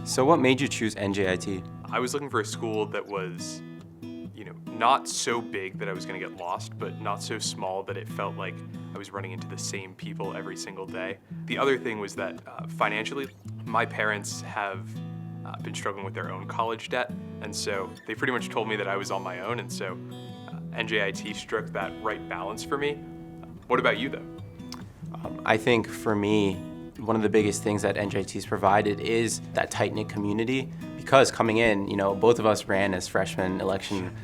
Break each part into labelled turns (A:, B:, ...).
A: So what made you choose NJIT?
B: I was looking for a school that was, not so big that I was going to get lost, but not so small that it felt like I was running into the same people every single day. The other thing was that financially, my parents have been struggling with their own college debt, and so they pretty much told me that I was on my own, and so NJIT struck that right balance for me. What about you, though?
A: I think for me, one of the biggest things that NJIT's provided is that tight-knit community. Because coming in, both of us ran as freshman election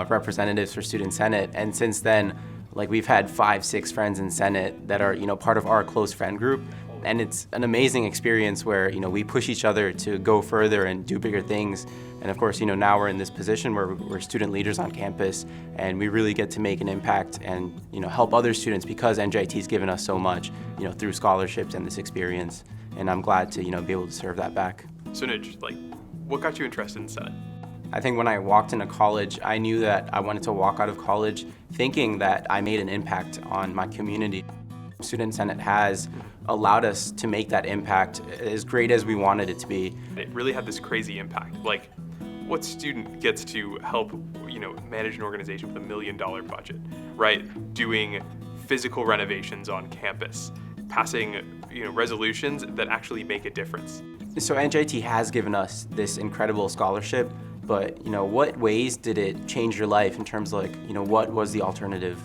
A: representatives for Student Senate, and since then, we've had 5-6 friends in Senate that are, part of our close friend group. And it's an amazing experience where, we push each other to go further and do bigger things. And of course, now we're in this position where we're student leaders on campus, and we really get to make an impact and, help other students because NJIT's given us so much, through scholarships and this experience. And I'm glad to, be able to serve that back.
B: So Anuj, what got you interested in Senate?
A: I think when I walked into college, I knew that I wanted to walk out of college thinking that I made an impact on my community. Student Senate has allowed us to make that impact as great as we wanted it to be.
B: It really had this crazy impact. What student gets to help, manage an organization with $1 million budget, right? Doing physical renovations on campus, passing, resolutions that actually make a difference.
A: So NJIT has given us this incredible scholarship, but, what ways did it change your life in terms of what was the alternative?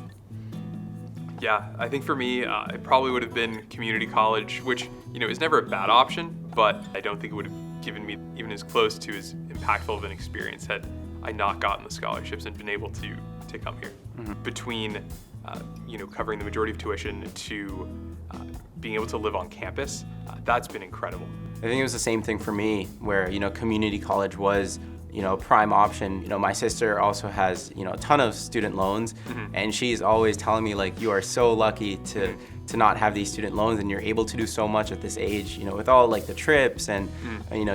B: Yeah, I think for me, it probably would have been community college, which, is never a bad option, but I don't think it would have given me even as close to as impactful of an experience had I not gotten the scholarships and been able to come here. Mm-hmm. Between, covering the majority of tuition to being able to live on campus, that's been incredible.
A: I think it was the same thing for me where, community college was, a prime option. My sister also has, a ton of student loans, mm-hmm. and she's always telling me you are so lucky to not have these student loans and you're able to do so much at this age, with all the trips and,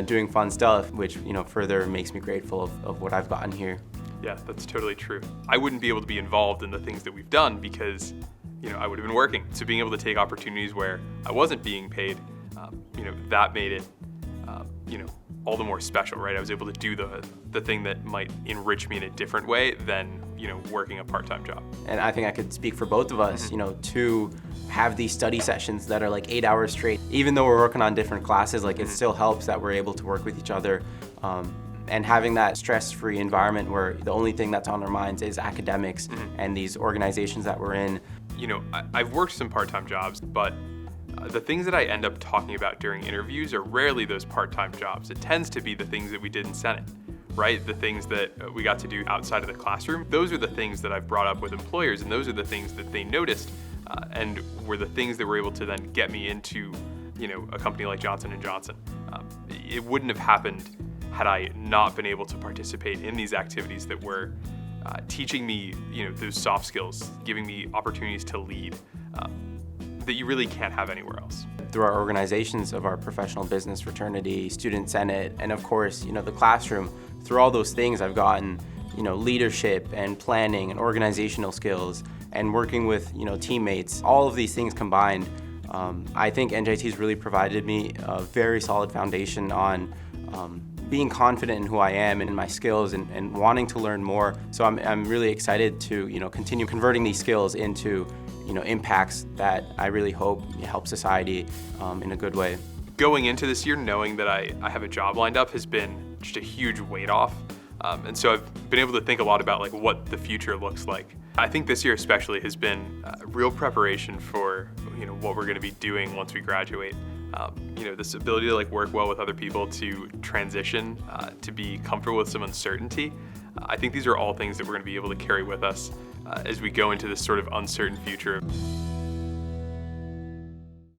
A: doing fun stuff, which, further makes me grateful of what I've gotten here.
B: Yeah, that's totally true. I wouldn't be able to be involved in the things that we've done because, I would have been working. So being able to take opportunities where I wasn't being paid, that made it, all the more special, right? I was able to do the thing that might enrich me in a different way than, working a part-time job.
A: And I think I could speak for both of us,
B: Mm-hmm.
A: To have these study sessions that are 8 hours straight. Even though we're working on different classes,
B: Mm-hmm.
A: it still helps that we're able to work with each other. And having that stress-free environment where the only thing that's on our minds is academics
B: Mm-hmm.
A: and these organizations that we're in.
B: I've worked some part-time jobs, but the things that I end up talking about during interviews are rarely those part-time jobs. It tends to be the things that we did in Senate, right? The things that we got to do outside of the classroom. Those are the things that I've brought up with employers, and those are the things that they noticed and were the things that were able to then get me into, a company like Johnson & Johnson. It wouldn't have happened had I not been able to participate in these activities that were teaching me, those soft skills, giving me opportunities to lead that you really can't have anywhere else.
A: Through our organizations of our professional business fraternity, Student Senate, and of course, the classroom, through all those things I've gotten, leadership and planning and organizational skills and working with, teammates. All of these things combined, I think NJIT's really provided me a very solid foundation on being confident in who I am and in my skills and wanting to learn more. So I'm really excited to, continue converting these skills into, impacts that I really hope help society in a good way.
B: Going into this year, knowing that I have a job lined up has been just a huge weight off. And so I've been able to think a lot about what the future looks like. I think this year especially has been real preparation for, what we're gonna be doing once we graduate. This ability to work well with other people, to transition, to be comfortable with some uncertainty. I think these are all things that we're gonna be able to carry with us as we go into this sort of uncertain future.